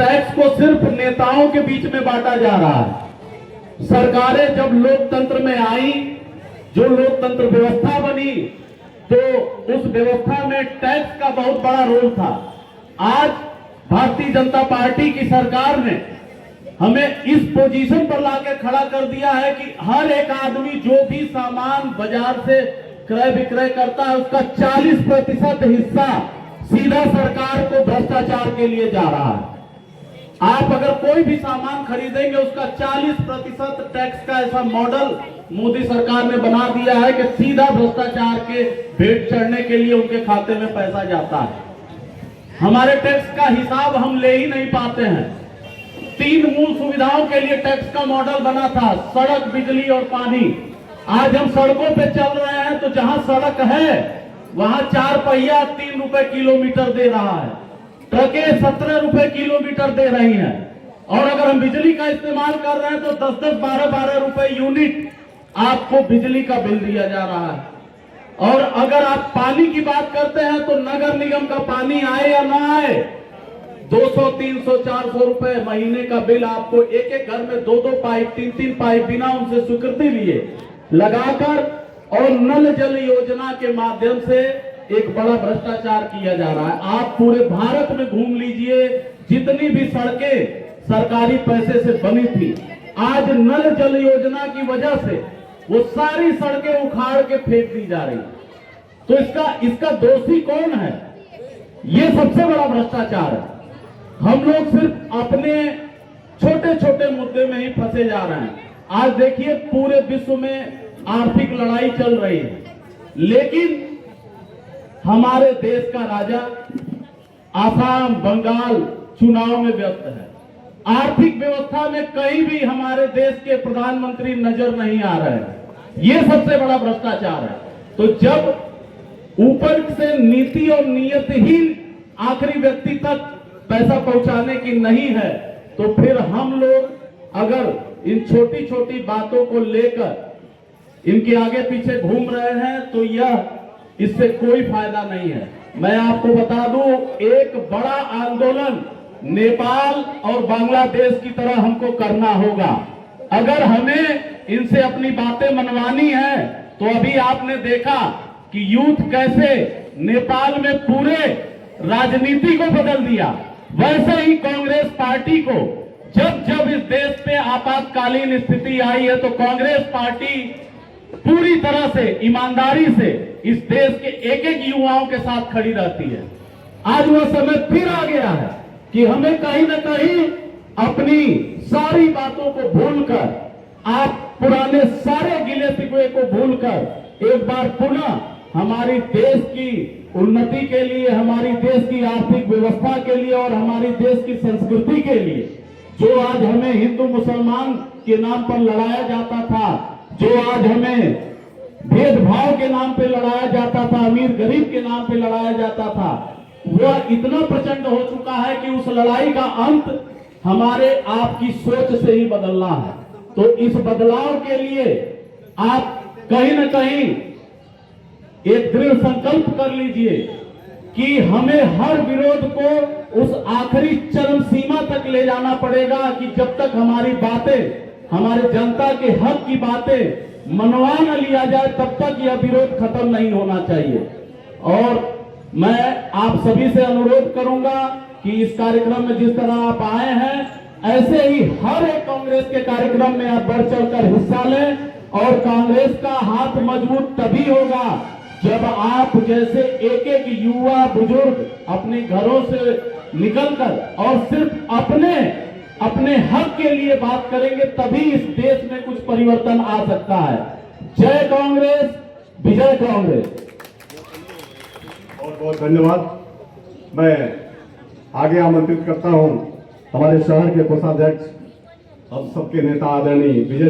Tax को सिर्फ नेताओं के बीच में बांटा जा रहा है। सरकारें जब लोकतंत्र में आई, जो लोकतंत्र व्यवस्था बनी, तो उस व्यवस्था में टैक्स का बहुत बड़ा रोल था। आज भारतीय जनता पार्टी की सरकार ने हमें इस पोजीशन पर लाके खड़ा कर दिया है कि हर एक आदमी जो भी सामान बाजार से क्रय विक्रय करता है, उसका 40% हिस्सा सीधा सरकार को भ्रष्टाचार के लिए जा रहा है। आप अगर कोई भी सामान खरीदेंगे, उसका 40% टैक्स का ऐसा मॉडल मोदी सरकार ने बना दिया है कि सीधा भ्रष्टाचार के भेंट चढ़ने के लिए उनके खाते में पैसा जाता है। हमारे टैक्स का हिसाब हम ले ही नहीं पाते हैं। 3 मूल सुविधाओं के लिए टैक्स का मॉडल बना था, सड़क, बिजली और पानी। आज हम सड़कों पे चल रहे हैं तो जहां सड़क है वहां 4 पहिया 3 रुपए किलोमीटर दे रहा है, ट्रकें 17 रुपए किलोमीटर दे रही हैं। और अगर हम बिजली का इस्तेमाल कर रहे हैं तो 10-10, 12-12 रुपए यूनिट आपको बिजली का बिल दिया जा रहा है। और अगर आप पानी की बात करते हैं तो नगर निगम का पानी आए या ना आए, 200, 300, 400 रुपए महीने का बिल आपको एक एक घर में 2-2 पाइप, 3-3 पाइप बिना उनसे स्वीकृति लिए लगाकर और नल जल योजना के माध्यम से एक बड़ा भ्रष्टाचार किया जा रहा है। आप पूरे भारत में घूम लीजिए, जितनी भी सड़कें सरकारी पैसे से बनी थी, आज नल जल योजना की वजह से वो सारी सड़कें उखाड़ के फेंक दी जा रही। तो इसका दोषी कौन है? ये सबसे बड़ा भ्रष्टाचार है। हम लोग सिर्फ अपने छोटे छोटे मुद्दे में ही फंसे जा रहे हैं। आज देखिए पूरे विश्व में आर्थिक लड़ाई चल रही है, लेकिन हमारे देश का राजा आसाम, बंगाल चुनाव में व्यस्त है। आर्थिक व्यवस्था में कहीं भी हमारे देश के प्रधानमंत्री नजर नहीं आ रहे हैं। ये सबसे बड़ा भ्रष्टाचार है। तो जब ऊपर से नीति और नियत ही आखिरी व्यक्ति तक पैसा पहुंचाने की नहीं है, तो फिर हम लोग अगर इन छोटी छोटी बातों को लेकर इनके आगे पीछे घूम रहे हैं तो इससे कोई फायदा नहीं है। मैं आपको बता दूं, एक बड़ा आंदोलन नेपाल और बांग्लादेश की तरह हमको करना होगा। अगर हमें इनसे अपनी बातें मनवानी है तो अभी आपने देखा कि यूथ कैसे नेपाल में पूरे राजनीति को बदल दिया, वैसे ही कांग्रेस पार्टी को जब जब इस देश पे आपातकालीन स्थिति आई है तो कांग्रेस पार्टी पूरी तरह से ईमानदारी से इस देश के एक एक युवाओं के साथ खड़ी रहती है। आज वह समय फिर आ गया है कि हमें कहीं न कहीं अपनी सारी बातों को भूलकर, आप पुराने सारे गिले शिकवे को भूलकर एक बार पुनः हमारी देश की उन्नति के लिए, हमारी देश की आर्थिक व्यवस्था के लिए और हमारी देश की संस्कृति के लिए, जो आज हमें हिंदू मुसलमान के नाम पर लड़ाया जाता था, जो आज हमें भेदभाव के नाम पे लड़ाया जाता था, अमीर गरीब के नाम पे लड़ाया जाता था, वह इतना प्रचंड हो चुका है कि उस लड़ाई का अंत हमारे आपकी सोच से ही बदलना है। तो इस बदलाव के लिए आप कहीं न कहीं एक दृढ़ संकल्प कर लीजिए कि हमें हर विरोध को उस आखिरी चरम सीमा तक ले जाना पड़ेगा कि जब तक हमारी बातें, हमारे जनता के हक की बातें मनवा न लिया जाए, तब तक यह विरोध खत्म नहीं होना चाहिए। और मैं आप सभी से अनुरोध करूंगा कि इस कार्यक्रम में जिस तरह आप आए हैं, ऐसे ही हर एक कांग्रेस के कार्यक्रम में आप बढ़ चढ़कर हिस्सा लें। और कांग्रेस का हाथ मजबूत तभी होगा जब आप जैसे एक एक युवा बुजुर्ग अपने घरों से निकलकर और सिर्फ अपने हक के लिए बात करेंगे, तभी इस देश में कुछ परिवर्तन आ सकता है। जय कांग्रेस, विजय कांग्रेस। बहुत बहुत धन्यवाद। मैं आगे आमंत्रित करता हूं हमारे शहर के कोषाध्यक्ष, हम सबके नेता आदरणीय विजय